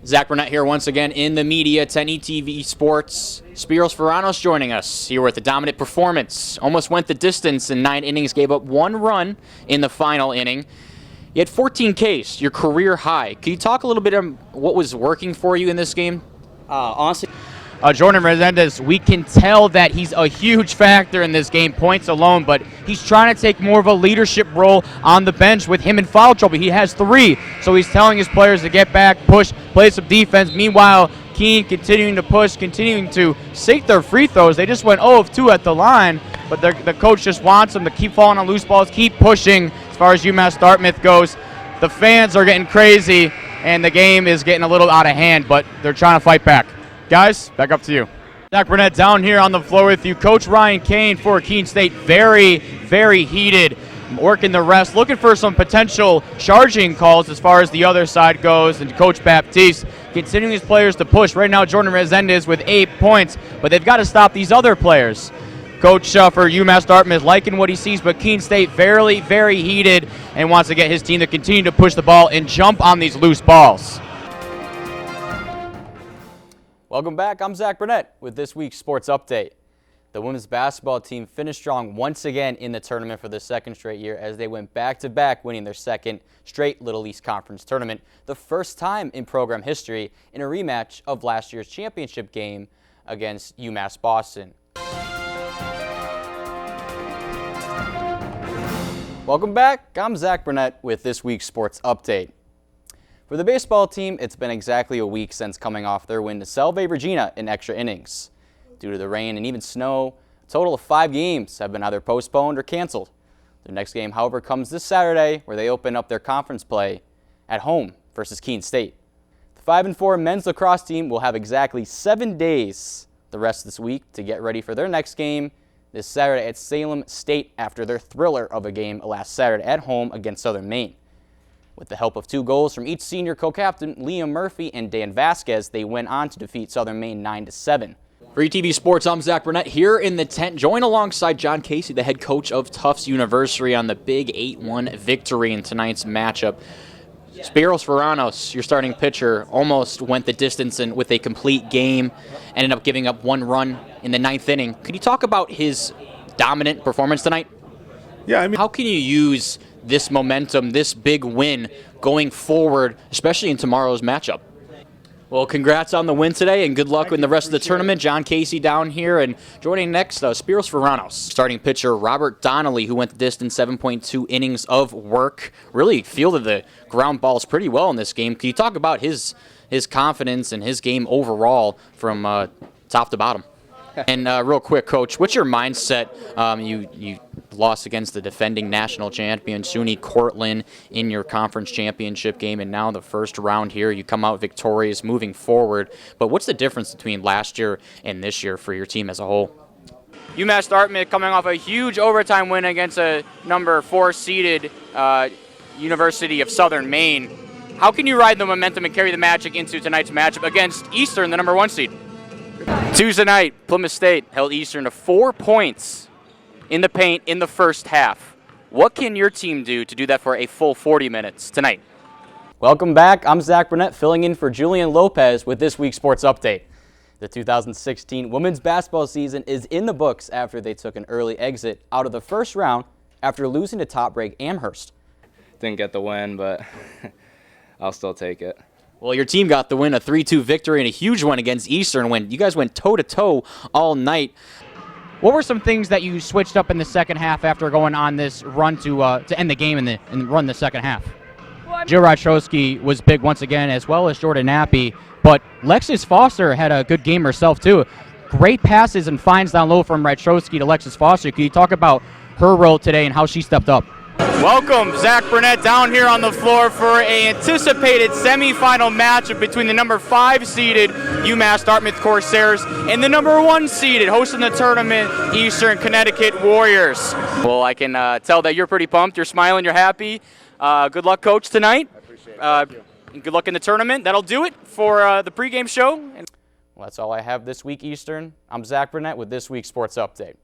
Zack Burnett here once again in the media, 10 ETV Sports. Spiros Ferranos joining us here with a dominant performance. Almost went the distance in 9 innings, gave up 1 run in the final inning. You had 14 Ks, your career high. Can you talk a little bit on what was working for you in this game? Honestly, Jordan Resendez, we can tell that he's a huge factor in this game, points alone, but he's trying to take more of a leadership role on the bench with him in foul trouble. He has 3, so he's telling his players to get back, push, play some defense. Meanwhile, Keene continuing to push, continuing to sink their free throws. They just went 0 of 2 at the line, but the coach just wants them to keep falling on loose balls, keep pushing as far as UMass Dartmouth goes. The fans are getting crazy, and the game is getting a little out of hand, but they're trying to fight back. Guys, back up to you. Zack Burnett down here on the floor with you. Coach Ryan Kane for Keene State, very, very heated, working the rest, looking for some potential charging calls as far as the other side goes, and Coach Baptiste continuing his players to push. Right now, Jordan Resendez with 8 points, but they've got to stop these other players. Coach for UMass Dartmouth liking what he sees, but Keene State very, very heated and wants to get his team to continue to push the ball and jump on these loose balls. Welcome back. I'm Zack Burnett with this week's Sports Update. The women's basketball team finished strong once again in the tournament for the 2nd straight year as they went back-to-back, winning their 2nd straight Little East Conference tournament, the first time in program history in a rematch of last year's championship game against UMass Boston. Welcome back. I'm Zack Burnett with this week's Sports Update. For the baseball team, it's been exactly a week since coming off their win to Selve Regina in extra innings. Due to the rain and even snow, a total of 5 games have been either postponed or canceled. Their next game, however, comes this Saturday, where they open up their conference play at home versus Keene State. The 5-4 men's lacrosse team will have exactly 7 days the rest of this week to get ready for their next game this Saturday at Salem State after their thriller of a game last Saturday at home against Southern Maine. With the help of 2 goals from each senior co-captain, Liam Murphy and Dan Vasquez, they went on to defeat Southern Maine 9-7. For ETV Sports, I'm Zack Burnett here in the tent, joined alongside John Casey, the head coach of Tufts University, on the big 8-1 victory in tonight's matchup. Spiros Ferranos, your starting pitcher, almost went the distance and with a complete game, ended up giving up 1 run in the 9th inning. Could you talk about his dominant performance tonight? Yeah, How can you use this momentum, this big win going forward, especially in tomorrow's matchup? Well, congrats on the win today, and good luck in the rest of the tournament. John Casey down here, and joining next, Spiros Ferranos. Starting pitcher Robert Donnelly, who went the distance, 7.2 innings of work. Really fielded the ground balls pretty well in this game. Can you talk about his confidence and his game overall from top to bottom? And real quick, Coach, what's your mindset? You lost against the defending national champion, SUNY Cortland, in your conference championship game, and now the first round here, you come out victorious moving forward. But what's the difference between last year and this year for your team as a whole? UMass Dartmouth coming off a huge overtime win against a number 4 seeded University of Southern Maine. How can you ride the momentum and carry the magic into tonight's matchup against Eastern, the number 1 seed? Tuesday night, Plymouth State held Eastern to 4 points in the paint in the first half. What can your team do to do that for a full 40 minutes tonight? Welcome back. I'm Zack Burnett filling in for Julian Lopez with this week's Sports Update. The 2016 women's basketball season is in the books after they took an early exit out of the first round after losing to top-ranked Amherst. didn't get the win, but I'll still take it. Well, your team got the win, a 3-2 victory, and a huge one against Eastern when you guys went toe-to-toe all night. What were some things that you switched up in the second half after going on this run to end the game and run the second half? Jill Rajkowski was big once again, as well as Jordan Appy, but Lexus Foster had a good game herself too. Great passes and finds down low from Rajkowski to Lexus Foster. Can you talk about her role today and how she stepped up? Welcome, Zack Burnett down here on the floor for an anticipated semifinal matchup between the number 5 seeded UMass Dartmouth Corsairs and the number 1 seeded hosting the tournament Eastern Connecticut Warriors. Well, I can tell that you're pretty pumped. You're smiling. You're happy. Good luck, Coach, tonight. I appreciate it. And good luck in the tournament. That'll do it for the pregame show. Well, that's all I have this week, Eastern. I'm Zack Burnett with this week's Sports Update.